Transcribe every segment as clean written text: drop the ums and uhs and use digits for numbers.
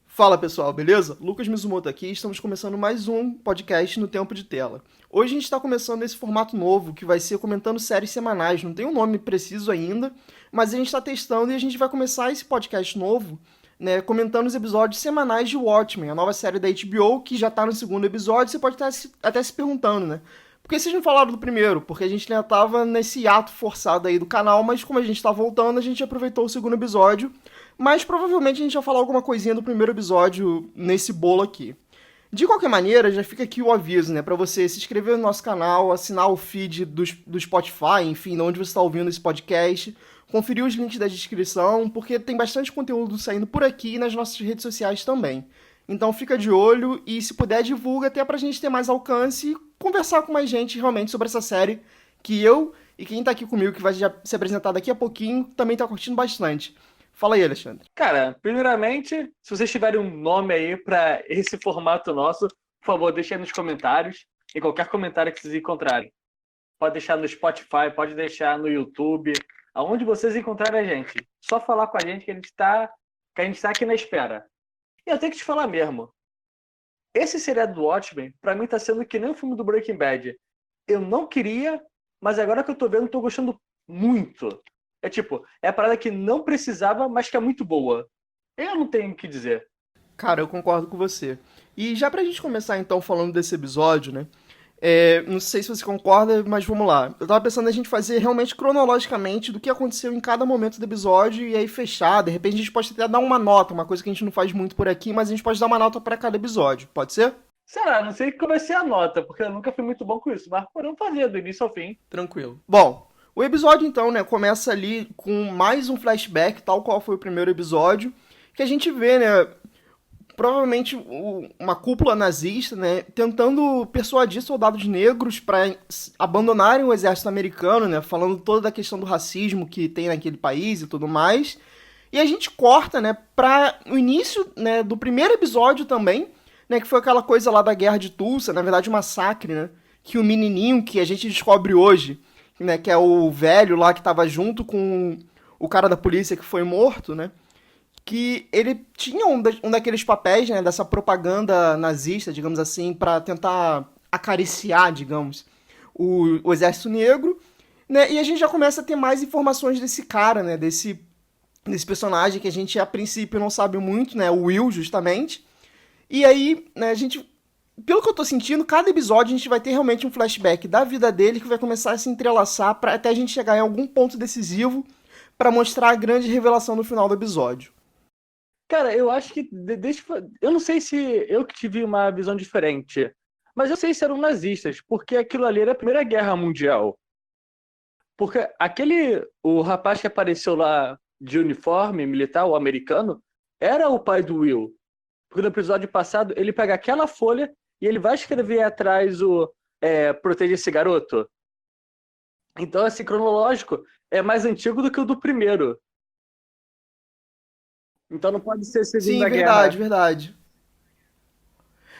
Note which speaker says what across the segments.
Speaker 1: Fala pessoal, beleza? Lucas Mizumoto aqui, estamos começando mais um podcast no Tempo de Tela. Hoje a gente está começando esse formato novo, que vai ser comentando séries semanais, não tem um nome preciso ainda, mas a gente está testando e a gente vai começar esse podcast novo, né, comentando os episódios semanais de Watchmen, a nova série da HBO, que já está no segundo episódio. Você pode estar até se perguntando, né? Por que vocês não falaram do primeiro? Porque a gente ainda estava nesse ato forçado aí do canal, mas como a gente está voltando, a gente aproveitou o segundo episódio. Mas provavelmente a gente vai falar alguma coisinha do primeiro episódio nesse bolo aqui. De qualquer maneira, já fica aqui o aviso, né? Pra você se inscrever no nosso canal, assinar o feed do Spotify, enfim, de onde você está ouvindo esse podcast. Conferir os links da descrição, porque tem bastante conteúdo saindo por aqui e nas nossas redes sociais também. Então fica de olho e, se puder, divulga até pra gente ter mais alcance e conversar com mais gente realmente sobre essa série que eu e quem tá aqui comigo, que vai já se apresentar daqui a pouquinho, também tá curtindo bastante. Fala aí, Alexandre.
Speaker 2: Cara, primeiramente, se vocês tiverem um nome aí para esse formato nosso, por favor, deixem aí nos comentários, em qualquer comentário que vocês encontrarem. Pode deixar no Spotify, pode deixar no YouTube, aonde vocês encontrarem a gente. Só falar com a gente que a gente tá aqui na espera. E eu tenho que te falar mesmo. Esse seriado do Watchmen, pra mim, tá sendo que nem o filme do Breaking Bad. Eu não queria, mas agora que eu tô vendo, tô gostando muito. É tipo, é a parada que não precisava, mas que é muito boa. Eu não tenho o que dizer.
Speaker 1: Cara, eu concordo com você. E já pra gente começar então falando desse episódio, né? Não sei se você concorda, mas vamos lá. Eu tava pensando a gente fazer realmente cronologicamente do que aconteceu em cada momento do episódio e aí fechar. De repente a gente pode até dar uma nota, uma coisa que a gente não faz muito por aqui, mas a gente pode dar uma nota pra cada episódio. Pode ser?
Speaker 2: Será? Não sei qual vai ser a nota, porque eu nunca fui muito bom com isso. Mas podemos fazer do início ao fim.
Speaker 1: Tranquilo. Bom, o episódio então, né, começa ali com mais um flashback, tal qual foi o primeiro episódio, que a gente vê, né, provavelmente uma cúpula nazista, né, tentando persuadir soldados negros para abandonarem o exército americano, né, falando toda da questão do racismo que tem naquele país e tudo mais. E a gente corta, né, para o início, né, do primeiro episódio também, né, que foi aquela coisa lá da Guerra de Tulsa, na verdade um massacre, né, que o menininho que a gente descobre hoje, né, que é o velho lá que estava junto com o cara da polícia que foi morto, né, que ele tinha um daqueles papéis, né, dessa propaganda nazista, digamos assim, para tentar acariciar, digamos, o exército negro, né, e a gente já começa a ter mais informações desse cara, né, desse personagem que a gente a princípio não sabe muito, né, o Will, justamente, e aí, né, a gente, pelo que eu tô sentindo, cada episódio a gente vai ter realmente um flashback da vida dele que vai começar a se entrelaçar para até a gente chegar em algum ponto decisivo para mostrar a grande revelação no final do episódio.
Speaker 2: Cara, eu acho que. Eu não sei se eu que tive uma visão diferente, mas eu sei se eram nazistas, porque aquilo ali era a Primeira Guerra Mundial. Porque o rapaz que apareceu lá de uniforme militar, o americano, era o pai do Will. Porque no episódio passado ele pega aquela folha e ele vai escrever atrás proteger esse garoto. Então, esse cronológico é mais antigo do que o do primeiro. Então não pode ser
Speaker 1: Sim,
Speaker 2: Segunda
Speaker 1: verdade,
Speaker 2: Guerra.
Speaker 1: verdade.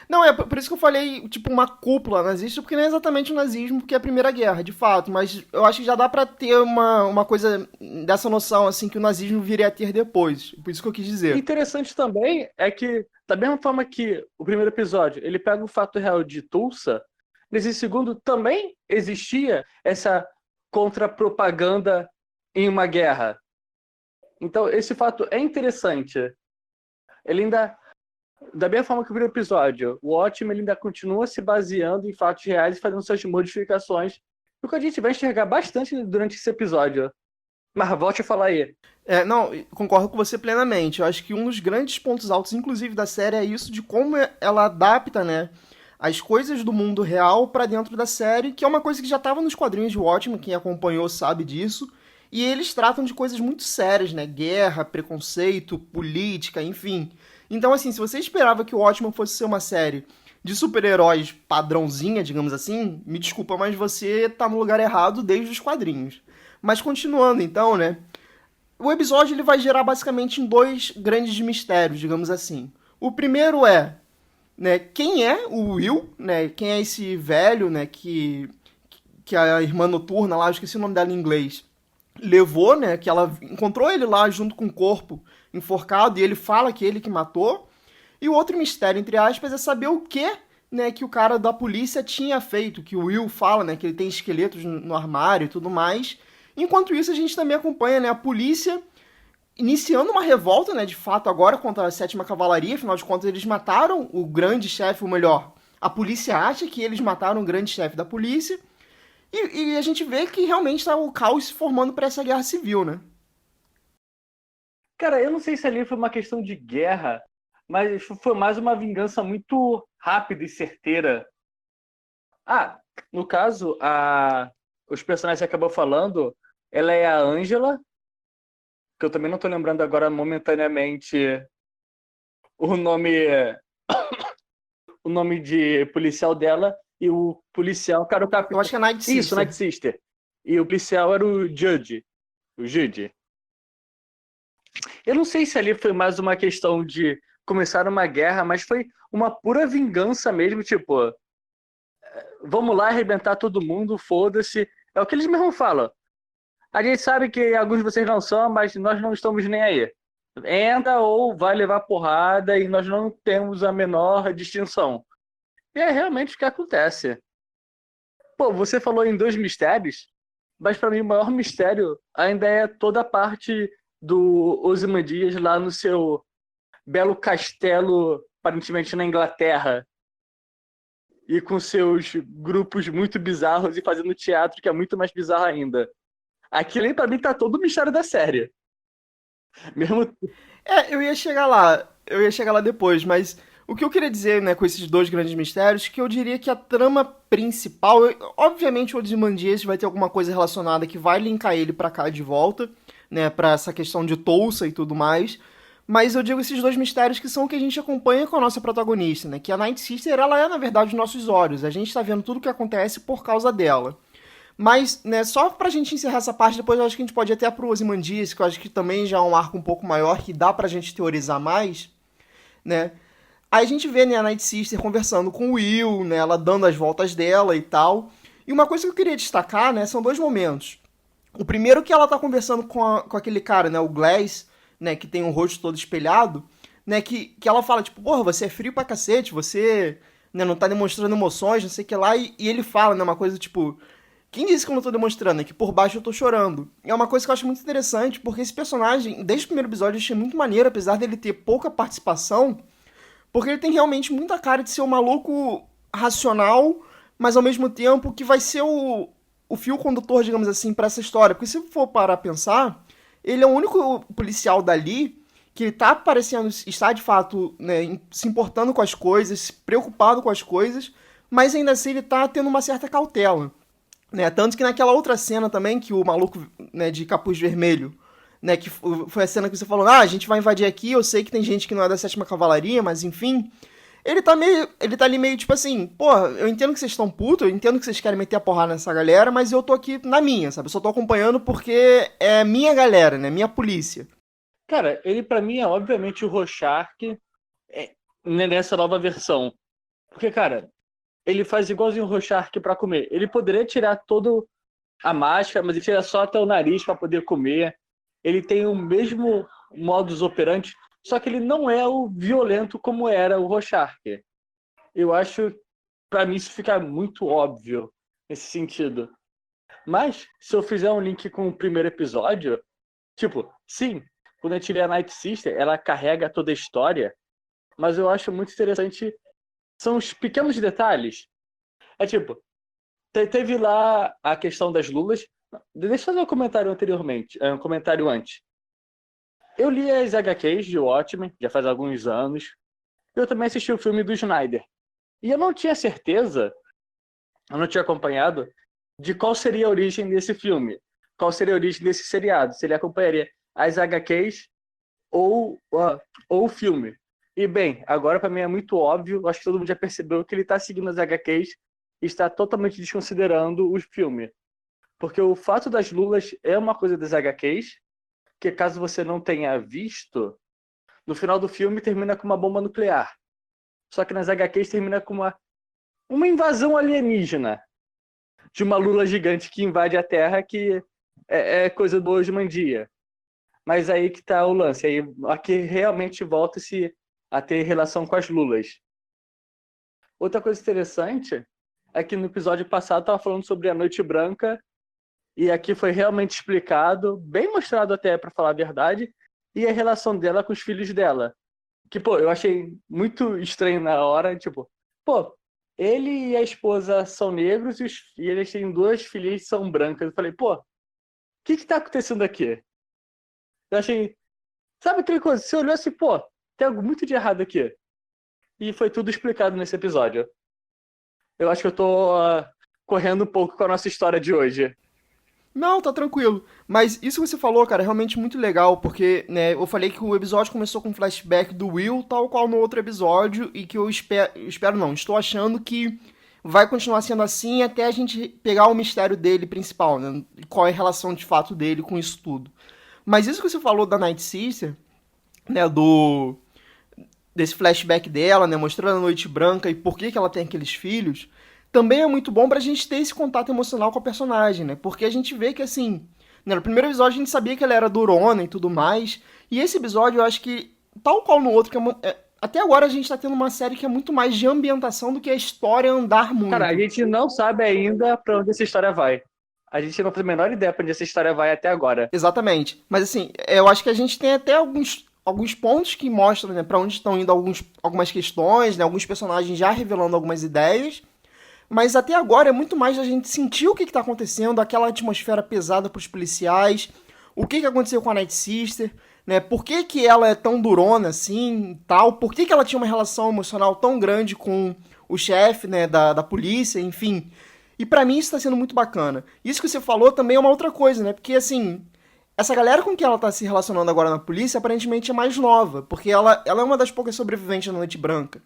Speaker 1: Não, é por isso que eu falei, tipo, uma cúpula nazista, porque não é exatamente o nazismo, porque é a Primeira Guerra, de fato, mas eu acho que já dá pra ter uma coisa dessa noção, assim, que o nazismo viria a ter depois. Por isso que eu quis dizer.
Speaker 2: Interessante também é que, da mesma forma que o primeiro episódio ele pega o fato real de Tulsa, nesse segundo também existia essa contra-propaganda em uma guerra. Então, esse fato é interessante. Ele ainda, da mesma forma que o primeiro episódio, o Watchmen ele ainda continua se baseando em fatos reais e fazendo suas modificações, o que a gente vai enxergar bastante durante esse episódio. Mas volte a falar aí.
Speaker 1: Não, concordo com você plenamente. Eu acho que um dos grandes pontos altos, inclusive, da série é isso de como ela adapta, né, as coisas do mundo real pra dentro da série, que é uma coisa que já estava nos quadrinhos de Watchmen, quem acompanhou sabe disso. E eles tratam de coisas muito sérias, né? Guerra, preconceito, política, enfim. Então, assim, se você esperava que o Watchmen fosse ser uma série de super-heróis padrãozinha, digamos assim, me desculpa, mas você tá no lugar errado desde os quadrinhos. Mas continuando, então, né? O episódio ele vai gerar basicamente em dois grandes mistérios, digamos assim. O primeiro é, né, quem é o Will, né? Quem é esse velho, né, que a irmã noturna lá, eu esqueci o nome dela em inglês, levou, né? Que ela encontrou ele lá junto com o corpo enforcado e ele fala que ele que matou. E o outro mistério, entre aspas, é saber o que, né, que o cara da polícia tinha feito, que o Will fala, né, que ele tem esqueletos no armário e tudo mais. Enquanto isso, a gente também acompanha, né, a polícia iniciando uma revolta, né, de fato, agora contra a Sétima Cavalaria. Afinal de contas, eles mataram o grande chefe, ou melhor, a polícia acha que eles mataram o grande chefe da polícia. E a gente vê que realmente está o caos se formando para essa guerra civil, né?
Speaker 2: Cara, eu não sei se ali foi uma questão de guerra, mas foi mais uma vingança muito rápida e certeira. Ah, no caso, os personagens que acabou falando, ela é a Angela, que eu também não tô lembrando agora momentaneamente o nome, o nome de policial dela, e o policial, cara, o
Speaker 1: Eu
Speaker 2: capitão.
Speaker 1: acho que é Night
Speaker 2: Isso, Night
Speaker 1: Sister.
Speaker 2: Sister. E o policial era o Judge. O Jude. Eu não sei se ali foi mais uma questão de começar uma guerra, mas foi uma pura vingança mesmo, tipo, vamos lá arrebentar todo mundo, foda-se. É o que eles mesmo falam. A gente sabe que alguns de vocês não são, mas nós não estamos nem aí. Entra ou vai levar porrada e nós não temos a menor distinção. E é realmente o que acontece. Pô, você falou em dois mistérios, mas para mim o maior mistério ainda é toda a parte do Ozymandias lá no seu belo castelo, aparentemente na Inglaterra, e com seus grupos muito bizarros e fazendo teatro, que é muito mais bizarro ainda. Aquilo para mim tá todo o mistério da série. Mesmo.
Speaker 1: É, eu ia chegar lá depois, mas o que eu queria dizer, né, com esses dois grandes mistérios, que eu diria que a trama principal, obviamente o Ozymandias vai ter alguma coisa relacionada que vai linkar ele pra cá de volta, né, pra essa questão de Tulsa e tudo mais, mas eu digo esses dois mistérios que são o que a gente acompanha com a nossa protagonista, né, que a Night Sister, ela é, na verdade, os nossos olhos, a gente tá vendo tudo o que acontece por causa dela. Mas, né, só pra gente encerrar essa parte, depois eu acho que a gente pode ir até pro Ozymandias, que eu acho que também já é um arco um pouco maior, que dá pra gente teorizar mais, né? Aí a gente vê, né, a Night Sister conversando com o Will, né, ela dando as voltas dela e tal. E uma coisa que eu queria destacar, né, são dois momentos. O primeiro que ela tá conversando com aquele cara, né, o Glass, né, que tem o rosto todo espelhado, né, que ela fala, tipo, porra, você é frio pra cacete, você, né, não tá demonstrando emoções, não sei o que lá, e ele fala, né, uma coisa tipo, quem disse que eu não tô demonstrando? É que por baixo eu tô chorando. É uma coisa que eu acho muito interessante, porque esse personagem, desde o primeiro episódio, eu achei muito maneiro, apesar dele ter pouca participação, porque ele tem realmente muita cara de ser um maluco racional, mas ao mesmo tempo que vai ser o fio condutor, digamos assim, pra essa história. Porque se for parar a pensar, ele é o único policial dali que tá parecendo estar de fato, né, se importando com as coisas, preocupado com as coisas, mas ainda assim ele tá tendo uma certa cautela. Né? Tanto que naquela outra cena também, que o maluco, né, de capuz vermelho, né, que foi a cena que você falou, ah, a gente vai invadir aqui, eu sei que tem gente que não é da Sétima Cavalaria, mas enfim. Ele tá ali meio tipo assim, porra, eu entendo que vocês estão putos, eu entendo que vocês querem meter a porrada nessa galera, mas eu tô aqui na minha, sabe? Eu só tô acompanhando porque é minha galera, né? Minha polícia.
Speaker 2: Cara, ele para mim é obviamente o Rorschach nessa nova versão. Porque, cara, ele faz igualzinho o Rorschach pra comer. Ele poderia tirar todo a máscara, mas ele tira só até o nariz para poder comer. Ele tem o mesmo modus operandi, só que ele não é o violento como era o Rorschach. Eu acho, para mim, isso fica muito óbvio nesse sentido. Mas, se eu fizer um link com o primeiro episódio, tipo, sim, quando a gente vê a Night Sister, ela carrega toda a história, mas eu acho muito interessante, são os pequenos detalhes. É tipo, teve lá a questão das lulas. Deixa eu fazer um comentário anteriormente, um comentário antes. Eu li as HQs de Watchmen, já faz alguns anos. Eu também assisti o filme do Snyder. E eu não tinha certeza, eu não tinha acompanhado, de qual seria a origem desse filme. Qual seria a origem desse seriado. Se ele acompanharia as HQs ou o filme. E bem, agora para mim é muito óbvio, acho que todo mundo já percebeu que ele está seguindo as HQs e está totalmente desconsiderando o filme. Porque o fato das lulas é uma coisa das HQs, que caso você não tenha visto, no final do filme termina com uma bomba nuclear. Só que nas HQs termina com uma invasão alienígena de uma lula gigante que invade a Terra, que é coisa do hoje em dia. Mas aí que tá o lance. Aí aqui realmente volta-se a ter relação com as lulas. Outra coisa interessante é que no episódio passado tava falando sobre a Noite Branca e aqui foi realmente explicado, bem mostrado até, para falar a verdade, e a relação dela com os filhos dela. Que, pô, eu achei muito estranho na hora, tipo, pô, ele e a esposa são negros e eles têm duas filhas que são brancas. Eu falei, pô, o que tá acontecendo aqui? Eu achei, sabe aquele coisa, você olhou assim, pô, tem algo muito de errado aqui. E foi tudo explicado nesse episódio. Eu acho que eu tô correndo um pouco com a nossa história de hoje.
Speaker 1: Não, tá tranquilo. Mas isso que você falou, cara, é realmente muito legal, porque, né, eu falei que o episódio começou com um flashback do Will, tal qual no outro episódio, e que espero não, estou achando que vai continuar sendo assim até a gente pegar o mistério dele principal, né? Qual é a relação de fato dele com isso tudo. Mas isso que você falou da Night Sister, né, desse flashback dela, né, mostrando a Noite Branca e por que ela tem aqueles filhos, também é muito bom pra gente ter esse contato emocional com a personagem, né? Porque a gente vê que, assim, né, no primeiro episódio a gente sabia que ela era durona e tudo mais, e esse episódio eu acho que, tal qual no outro, até agora a gente tá tendo uma série que é muito mais de ambientação do que a história andar
Speaker 2: Cara, a
Speaker 1: muito.
Speaker 2: gente não sabe ainda pra onde essa história vai. A gente não tem a menor ideia pra onde essa história vai até agora.
Speaker 1: Exatamente. Mas assim, eu acho que a gente tem até alguns pontos que mostram, né, para onde estão indo algumas questões, né, alguns personagens já revelando algumas ideias. Mas até agora é muito mais a gente sentir o que está acontecendo, aquela atmosfera pesada para os policiais, o que aconteceu com a Night Sister, né? Por que, que ela é tão durona assim, tal? Por que, que ela tinha uma relação emocional tão grande com o chefe, né, da polícia, enfim. E pra mim isso tá sendo muito bacana. Isso que você falou também é uma outra coisa, né? Porque assim, essa galera com que ela tá se relacionando agora na polícia aparentemente é mais nova, porque ela é uma das poucas sobreviventes da Noite Branca.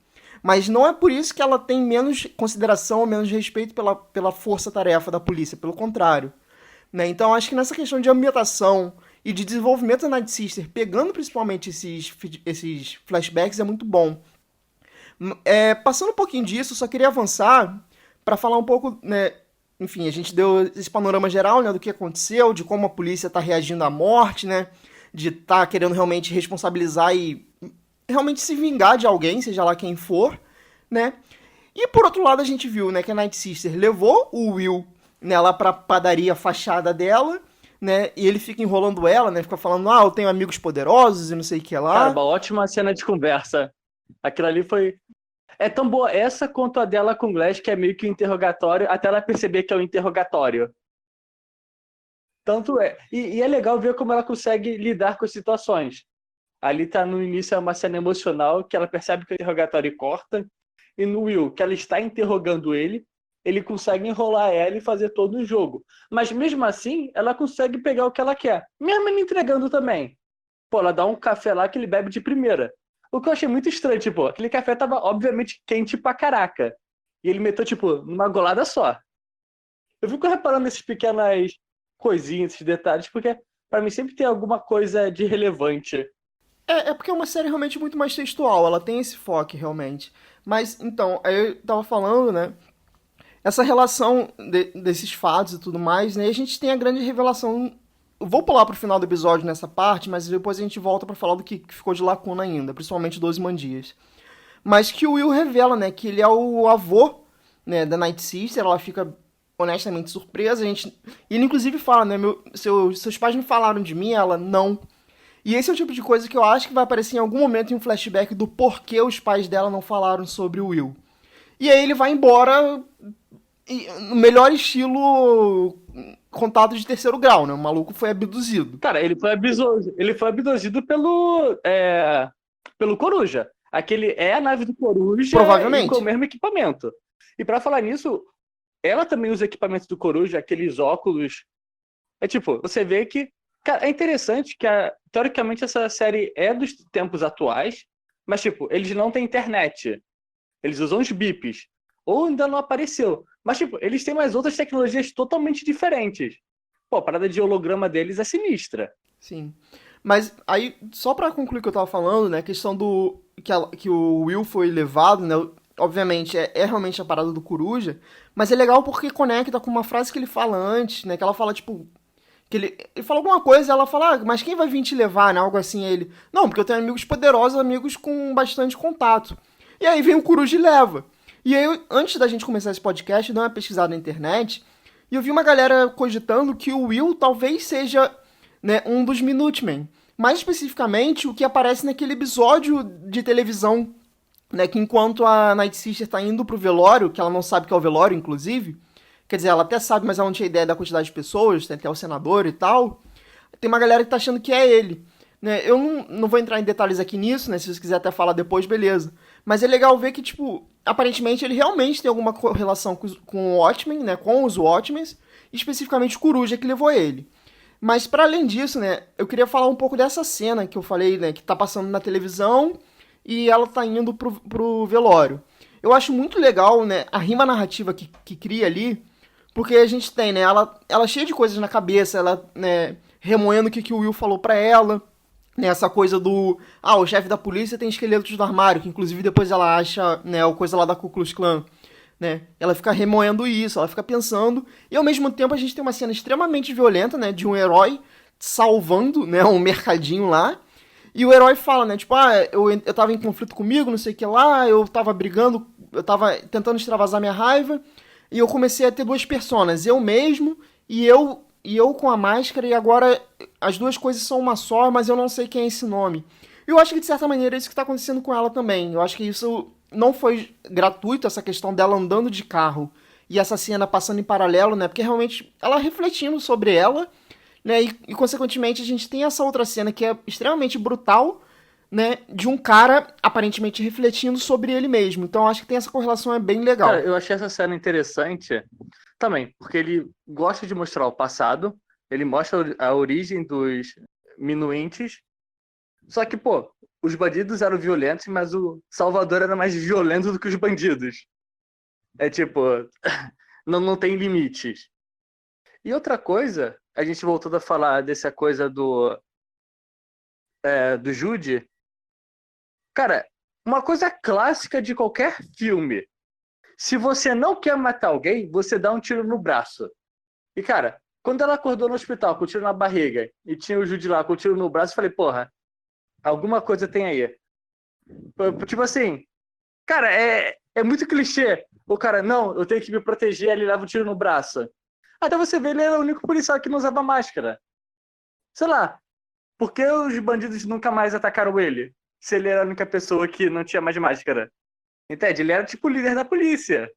Speaker 1: Mas não é por isso que ela tem menos consideração ou menos respeito pela força-tarefa da polícia, pelo contrário. Né? Então acho que nessa questão de ambientação e de desenvolvimento da Night Sister, pegando principalmente esses flashbacks, é muito bom. Passando um pouquinho disso, só queria avançar para falar um pouco, né? Enfim, a gente deu esse panorama geral, né, do que aconteceu, de como a polícia está reagindo à morte, né? De estar querendo realmente responsabilizar e realmente se vingar de alguém, seja lá quem for, né? E por outro lado a gente viu, né, que a Night Sister levou o Will, né, lá pra padaria fachada dela, né? E ele fica enrolando ela, né? Fica falando, eu tenho amigos poderosos e não sei o que
Speaker 2: Cara,
Speaker 1: lá.
Speaker 2: uma ótima cena de conversa. Aquilo ali foi. É tão boa essa quanto a dela com o Glass, que é meio que um interrogatório, até ela perceber que é um interrogatório. Tanto é. E é legal ver como ela consegue lidar com as situações. Ali tá no início é uma cena emocional que ela percebe que o interrogatório corta, e no Will, que ela está interrogando ele consegue enrolar ela e fazer todo o jogo. Mas mesmo assim, ela consegue pegar o que ela quer, mesmo ele entregando também. Pô, ela dá um café lá que ele bebe de primeira. O que eu achei muito estranho, tipo, aquele café tava obviamente quente pra caraca. E ele meteu, tipo, numa golada só. Eu fico reparando nessas pequenas coisinhas, esses detalhes, porque pra mim sempre tem alguma coisa de relevante.
Speaker 1: É porque é uma série realmente muito mais textual, ela tem esse foco realmente. Mas, então, aí eu tava falando, né? Essa relação desses fatos e tudo mais, né? E a gente tem a grande revelação. Eu vou pular pro final do episódio nessa parte, mas depois a gente volta pra falar do que ficou de lacuna ainda, principalmente dos Mandias. Mas que o Will revela, né? Que ele é o avô, né, da Night Sister, ela fica honestamente surpresa. E ele inclusive fala, né? Seus pais não falaram de mim? Ela, não. E esse é o tipo de coisa que eu acho que vai aparecer em algum momento em um flashback do porquê os pais dela não falaram sobre o Will. E aí ele vai embora no melhor estilo contato de terceiro grau, né? O maluco foi abduzido.
Speaker 2: Cara, ele foi abduzido pelo Coruja. Aquele é a nave do Coruja e com o
Speaker 1: Provavelmente.
Speaker 2: mesmo equipamento. E pra falar nisso, ela também usa equipamentos do Coruja, aqueles óculos. É tipo, você vê que. Cara, é interessante que, teoricamente, essa série é dos tempos atuais, mas, tipo, eles não têm internet. Eles usam os bips. Ou ainda não apareceu. Mas, tipo, eles têm mais outras tecnologias totalmente diferentes. Pô, a parada de holograma deles é sinistra.
Speaker 1: Sim. Mas aí, só pra concluir o que eu tava falando, né? A questão do. Que o Will foi levado, né? Obviamente, é realmente a parada do Coruja. Mas é legal porque conecta com uma frase que ele fala antes, né? Que ela fala, tipo. Que ele fala alguma coisa, ela fala, mas quem vai vir te levar, né? Algo assim, ele. Não, porque eu tenho amigos poderosos, amigos com bastante contato. E aí vem o Coruja e leva. E aí, antes da gente começar esse podcast, eu dei uma pesquisada na internet e eu vi uma galera cogitando que o Will talvez seja, né, um dos Minutemen. Mais especificamente, o que aparece naquele episódio de televisão, né, que enquanto a Night Sister tá indo pro velório, que ela não sabe que é o velório, inclusive, quer dizer, ela até sabe, mas ela não tinha ideia da quantidade de pessoas, tem até o senador e tal, tem uma galera que tá achando que é ele. Né? Eu não vou entrar em detalhes aqui nisso, né? Se você quiser até falar depois, beleza. Mas é legal ver que, tipo, aparentemente ele relação tem alguma correlação com o Watchmen, né? Com os Watchmen, especificamente o Coruja que levou ele. Mas para além disso, né, eu queria falar um pouco dessa cena que eu falei, né, que tá passando na televisão e ela tá indo pro velório. Eu acho muito legal, né, a rima narrativa que cria ali, porque a gente tem, né, ela cheia de coisas na cabeça, ela, né, remoendo que o Will falou pra ela, né, essa coisa do, o chefe da polícia tem esqueletos no armário, que inclusive depois ela acha, né, a coisa lá da Ku Klux Klan. Né? Ela fica remoendo isso, ela fica pensando, e ao mesmo tempo a gente tem uma cena extremamente violenta, né, de um herói salvando, né, um mercadinho lá, e o herói fala, né, tipo, eu tava em conflito comigo, não sei o que lá, eu tava brigando, eu tava tentando extravasar minha raiva, e eu comecei a ter duas personas, eu mesmo e eu com a máscara, e agora as duas coisas são uma só, mas eu não sei quem é esse nome. E eu acho que de certa maneira é isso que tá acontecendo com ela também. Eu acho que isso não foi gratuito, essa questão dela andando de carro e essa cena passando em paralelo, né? Porque realmente ela refletindo sobre ela, né? E consequentemente a gente tem essa outra cena que é extremamente brutal, né? De um cara aparentemente refletindo sobre ele mesmo. Então acho que tem essa correlação, é bem
Speaker 2: Cara,
Speaker 1: legal.
Speaker 2: eu achei essa cena interessante também, porque ele gosta de mostrar o passado, ele mostra a origem dos Minuentes, só que, pô, os bandidos eram violentos, mas o Salvador era mais violento do que os bandidos. É tipo, não tem limites. E outra coisa, a gente voltou a falar dessa coisa do Jude. Cara, uma coisa clássica de qualquer filme. Se você não quer matar alguém, você dá um tiro no braço. E, cara, quando ela acordou no hospital com o tiro na barriga e tinha o Jude lá com o tiro no braço, eu falei, porra, alguma coisa tem aí. Tipo assim, cara, é muito clichê. O cara, não, eu tenho que me proteger, ele leva um tiro no braço. Até você vê, ele era o único policial que não usava máscara. Sei lá, por que os bandidos nunca mais atacaram ele? Se ele era a única pessoa que não tinha mais máscara. Entende? Ele era tipo o líder da polícia.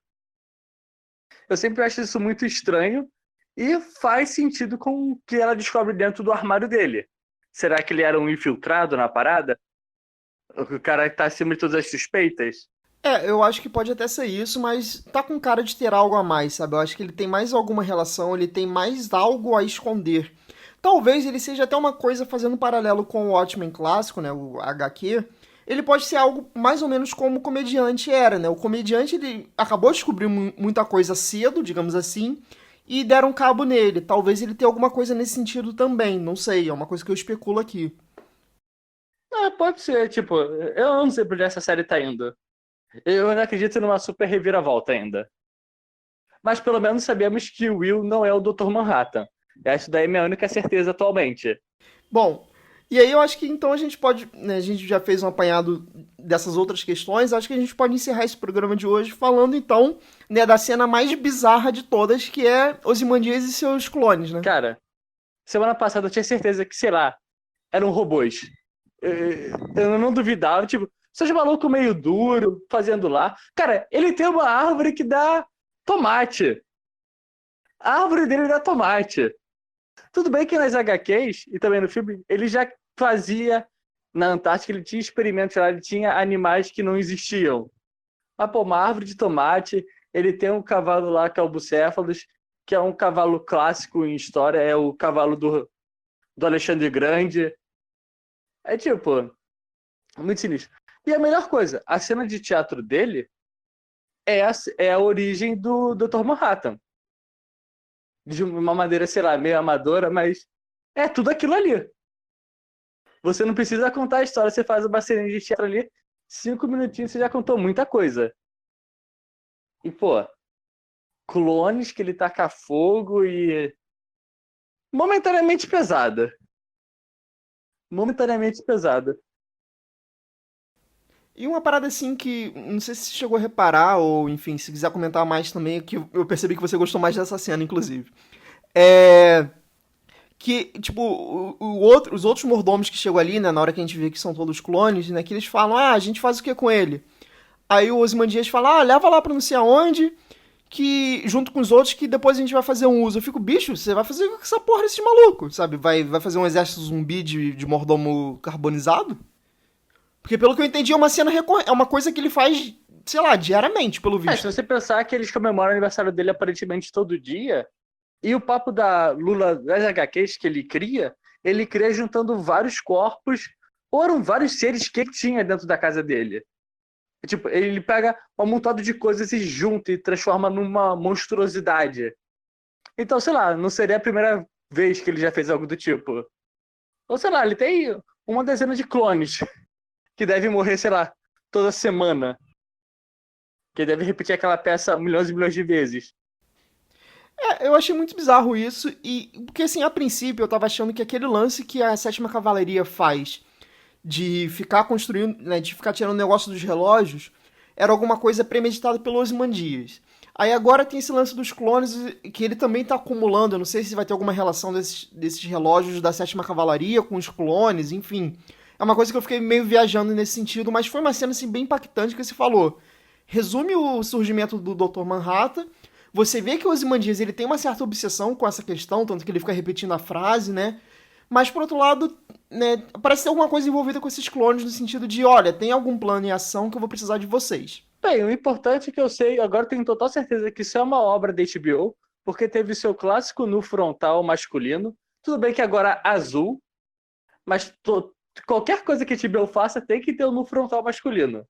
Speaker 2: Eu sempre acho isso muito estranho e faz sentido com o que ela descobre dentro do armário dele. Será que ele era um infiltrado na parada? O cara que tá acima de todas as suspeitas?
Speaker 1: Eu acho que pode até ser isso, mas tá com cara de ter algo a mais, sabe? Eu acho que ele tem mais alguma relação, ele tem mais algo a esconder. Talvez ele seja até uma coisa fazendo um paralelo com o Watchmen clássico, né? O HQ. Ele pode ser algo mais ou menos como o comediante era, né? O comediante ele acabou de descobrir muita coisa cedo, digamos assim, e deram cabo nele. Talvez ele tenha alguma coisa nesse sentido também, não sei, é uma coisa que eu especulo aqui.
Speaker 2: Pode ser, tipo, eu não sei pra onde essa série tá indo. Eu não acredito numa super reviravolta ainda. Mas pelo menos sabemos que o Will não é o Dr. Manhattan. Essa daí é minha única certeza atualmente.
Speaker 1: Bom, e aí eu acho que então a gente pode, né, a gente já fez um apanhado dessas outras questões, acho que a gente pode encerrar esse programa de hoje falando então, né, da cena mais bizarra de todas, que é Ozymandias e seus clones, né?
Speaker 2: Cara, semana passada eu tinha certeza que, sei lá, eram robôs. Eu não duvidava, tipo, seja maluco meio duro, fazendo lá. Cara, ele tem uma árvore que dá tomate. A árvore dele dá tomate. Tudo bem que nas HQs e também no filme, ele já fazia na Antártica, ele tinha experimentos lá, ele tinha animais que não existiam. Mas, pô, uma árvore de tomate, ele tem um cavalo lá que é o Bucéfalos, que é um cavalo clássico em história, é o cavalo do Alexandre Grande. É tipo, muito sinistro. E a melhor coisa, a cena de teatro dele é a origem do Dr. Manhattan. De uma maneira, sei lá, meio amadora, mas é tudo aquilo ali. Você não precisa contar a história, você faz uma cena de teatro ali, 5 minutinhos você já contou muita coisa. E, pô, clones que ele taca fogo e momentaneamente pesada. Momentaneamente pesada.
Speaker 1: E uma parada assim que, não sei se você chegou a reparar, ou enfim, se quiser comentar mais também, que eu percebi que você gostou mais dessa cena, inclusive. É. Que, tipo, os outros mordomos que chegam ali, né, na hora que a gente vê que são todos clones, né, que eles falam, a gente faz o que com ele? Aí o Ozymandias fala, leva lá pra não sei aonde, que, junto com os outros, que depois a gente vai fazer um uso. Eu fico, bicho, você vai fazer com essa porra desses malucos, sabe? Vai fazer um exército zumbi de mordomo carbonizado? Porque pelo que eu entendi, é uma cena recorrente, é uma coisa que ele faz, sei lá, diariamente, pelo
Speaker 2: Se
Speaker 1: visto.
Speaker 2: você pensar que eles comemoram o aniversário dele aparentemente todo dia, e o papo da Lula das HQs que ele cria juntando vários corpos, foram vários seres que ele tinha dentro da casa dele. Tipo, ele pega um montado de coisas e junta e transforma numa monstruosidade. Então, sei lá, não seria a primeira vez que ele já fez algo do tipo. Ou sei lá, ele tem uma dezena de clones que devem morrer, sei lá, toda semana. Que deve repetir aquela peça milhões e milhões de vezes.
Speaker 1: Eu achei muito bizarro isso, e porque assim, a princípio eu tava achando que aquele lance que a Sétima Cavalaria faz de ficar construindo, né, de ficar tirando o negócio dos relógios, era alguma coisa premeditada pelos Ozymandias. Aí agora tem esse lance dos clones que ele também tá acumulando, eu não sei se vai ter alguma relação desses relógios da Sétima Cavalaria com os clones, enfim. É uma coisa que eu fiquei meio viajando nesse sentido, mas foi uma cena assim bem impactante que você falou. Resume o surgimento do Dr. Manhattan. Você vê que o Ozymandias ele tem uma certa obsessão com essa questão, tanto que ele fica repetindo a frase, né? Mas por outro lado, né, parece ter alguma coisa envolvida com esses clones no sentido de, olha, tem algum plano em ação que eu vou precisar de vocês.
Speaker 2: Bem, o importante é que eu sei, agora eu tenho total certeza que isso é uma obra da HBO, porque teve seu clássico nu frontal masculino. Tudo bem que agora azul, mas qualquer coisa que a HBO faça tem que ter o nu frontal masculino.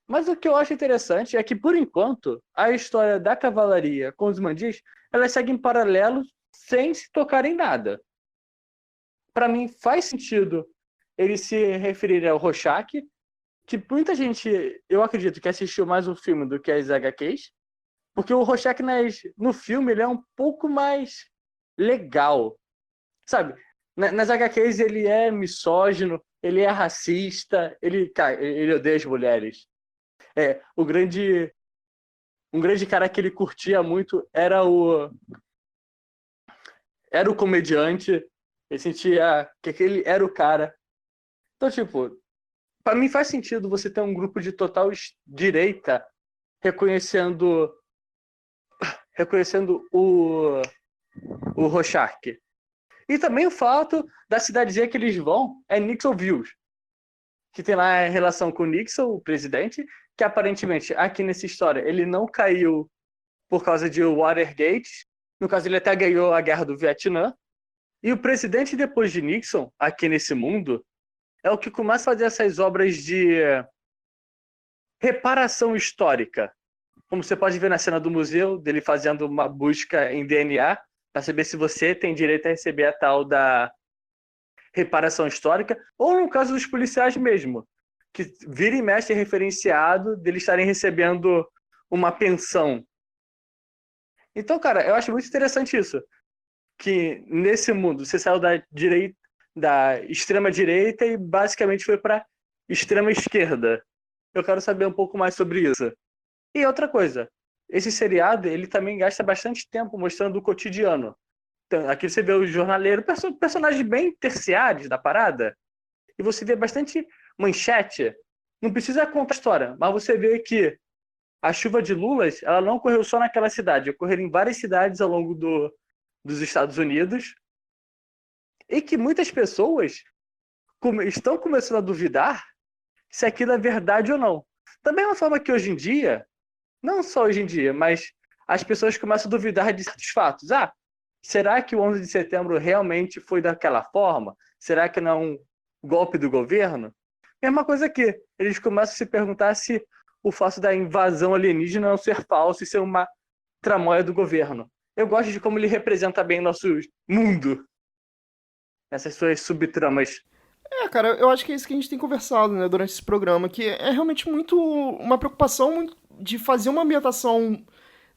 Speaker 2: Mas o que eu acho interessante é que, por enquanto, a história da cavalaria com os mandis, elas seguem paralelos sem se tocar em nada. Para mim, faz sentido ele se referir ao Rorschach, que muita gente, eu acredito, que assistiu mais o filme do que as HQs, porque o Rorschach no filme ele é um pouco mais legal, sabe? Nas HQs ele é misógino, ele é racista, ele odeia as mulheres. Um grande cara que ele curtia muito era o comediante, ele sentia que aquele era o cara. Então, tipo, para mim faz sentido você ter um grupo de total direita reconhecendo reconhecendo o Rorschach. E também o fato da cidadezinha que eles vão é Nixonville, que tem lá a relação com o Nixon, o presidente, que aparentemente aqui nessa história ele não caiu por causa de Watergate. No caso, ele até ganhou a guerra do Vietnã. E o presidente depois de Nixon, aqui nesse mundo, é o que começa a fazer essas obras de reparação histórica. Como você pode ver na cena do museu, dele fazendo uma busca em DNA para saber se você tem direito a receber a tal da reparação histórica, ou no caso dos policiais mesmo, que vira e mexe é referenciado deles estarem recebendo uma pensão. Então, cara, eu acho muito interessante isso, que nesse mundo você saiu da extrema direita e basicamente foi para extrema esquerda. Eu quero saber um pouco mais sobre isso. E outra coisa, esse seriado ele também gasta bastante tempo mostrando o cotidiano. Então, aqui você vê o jornaleiro, personagens bem terciários da parada, e você vê bastante manchete. Não precisa contar a história, mas você vê que a chuva de lulas ela não ocorreu só naquela cidade, ocorreu em várias cidades ao longo dos Estados Unidos, e que muitas pessoas estão começando a duvidar se aquilo é verdade ou não. Também é uma forma que hoje em dia, não só hoje em dia, mas as pessoas começam a duvidar de certos fatos. Será que o 11 de setembro realmente foi daquela forma? Será que não é um golpe do governo? Mesma coisa que eles começam a se perguntar se o fato da invasão alienígena não ser falso e ser uma tramóia do governo. Eu gosto de como ele representa bem nosso mundo, essas suas subtramas.
Speaker 1: Cara, eu acho que é isso que a gente tem conversado, né, durante esse programa, que é realmente muito uma preocupação de fazer uma ambientação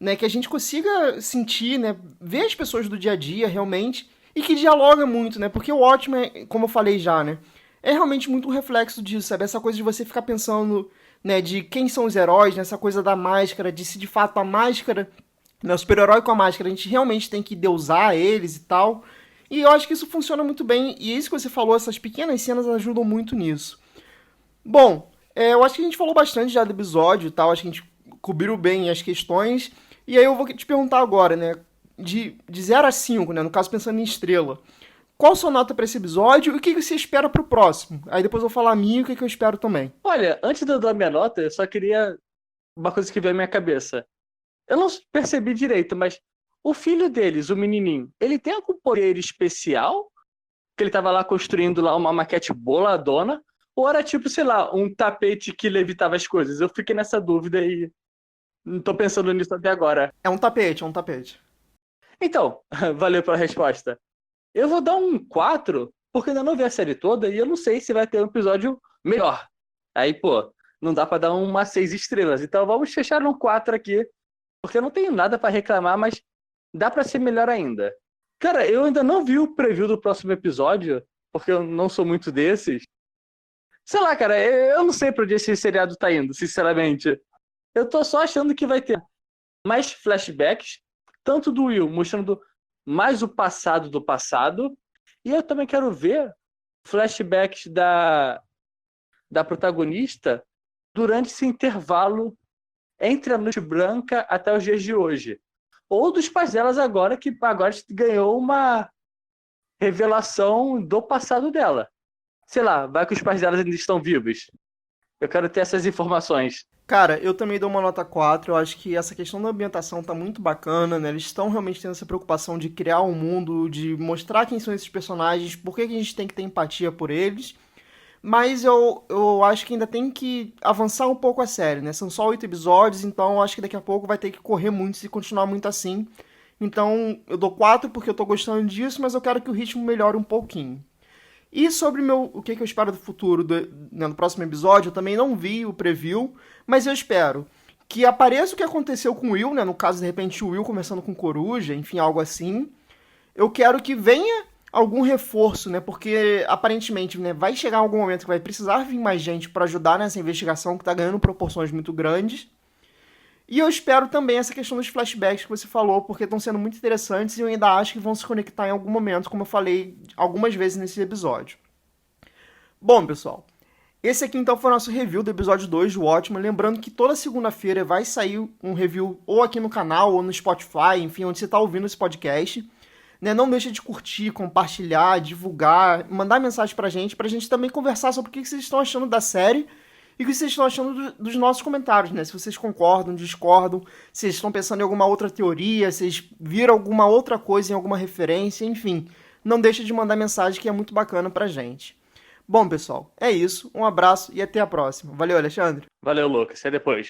Speaker 1: né, que a gente consiga sentir, né, ver as pessoas do dia a dia realmente e que dialoga muito, né? Porque o Watchmen, como eu falei já, né, é realmente muito um reflexo disso, sabe? Essa coisa de você ficar pensando, né, de quem são os heróis, né, essa coisa da máscara, de se de fato a máscara, né, o super-herói com a máscara, a gente realmente tem que deusar eles e tal. E eu acho que isso funciona muito bem, e isso que você falou, essas pequenas cenas ajudam muito nisso. Bom, eu acho que a gente falou bastante já do episódio e tal, acho que a gente cobriu bem as questões. E aí eu vou te perguntar agora, né? De 0 a 5, né? No caso, pensando em estrela. Qual a sua nota para esse episódio e o que você espera pro próximo? Aí depois eu vou falar a minha e o que eu espero também.
Speaker 2: Olha, antes de eu dar minha nota, eu só queria uma coisa que veio à minha cabeça. Eu não percebi direito, mas o filho deles, o menininho, ele tem algum poder especial? Que ele tava lá construindo lá uma maquete boladona? Ou era tipo, sei lá, um tapete que levitava as coisas? Eu fiquei nessa dúvida e não tô pensando nisso até agora.
Speaker 1: É um tapete, é um tapete.
Speaker 2: Então, valeu pela resposta. Eu vou dar um 4 porque ainda não vi a série toda e eu não sei se vai ter um episódio melhor. Aí, pô, não dá pra dar uma 6 estrelas. Então vamos fechar um 4 aqui, porque eu não tenho nada pra reclamar, mas dá pra ser melhor ainda. Cara, eu ainda não vi o preview do próximo episódio, porque eu não sou muito desses. Sei lá, cara, eu não sei pra onde esse seriado tá indo, sinceramente. Eu tô só achando que vai ter mais flashbacks, tanto do Will, mostrando mais o passado do passado, e eu também quero ver flashbacks da protagonista durante esse intervalo entre a Noite Branca até os dias de hoje. Ou dos pais delas agora, que agora ganhou uma revelação do passado dela. Sei lá, vai que os pais delas ainda estão vivos. Eu quero ter essas informações.
Speaker 1: Cara, eu também dou uma nota 4. Eu acho que essa questão da ambientação tá muito bacana, né? Eles estão realmente tendo essa preocupação de criar um mundo, de mostrar quem são esses personagens, por que que a gente tem que ter empatia por eles. Mas eu acho que ainda tem que avançar um pouco a série, né? São só 8 episódios, então eu acho que daqui a pouco vai ter que correr muito se continuar muito assim. Então eu dou 4 porque eu tô gostando disso, mas eu quero que o ritmo melhore um pouquinho. E sobre o que eu espero do futuro, né, no próximo episódio, eu também não vi o preview, mas eu espero que apareça o que aconteceu com o Will, né? No caso, de repente, o Will começando com Coruja, enfim, algo assim. Eu quero que venha algum reforço, né? Porque aparentemente, né, vai chegar algum momento que vai precisar vir mais gente para ajudar nessa investigação que tá ganhando proporções muito grandes. E eu espero também essa questão dos flashbacks que você falou, porque estão sendo muito interessantes e eu ainda acho que vão se conectar em algum momento, como eu falei algumas vezes nesse episódio. Bom, pessoal, esse aqui então foi o nosso review do episódio 2 do Watchmen. Lembrando que toda segunda-feira vai sair um review ou aqui no canal ou no Spotify, enfim, onde você está ouvindo esse podcast. Né? Não deixa de curtir, compartilhar, divulgar, mandar mensagem pra gente também conversar sobre o que vocês estão achando da série e o que vocês estão achando dos nossos comentários, né? Se vocês concordam, discordam, se vocês estão pensando em alguma outra teoria, se vocês viram alguma outra coisa em alguma referência, enfim. Não deixa de mandar mensagem que é muito bacana pra gente. Bom, pessoal, é isso. Um abraço e até a próxima. Valeu, Alexandre.
Speaker 2: Valeu, Lucas. Até depois.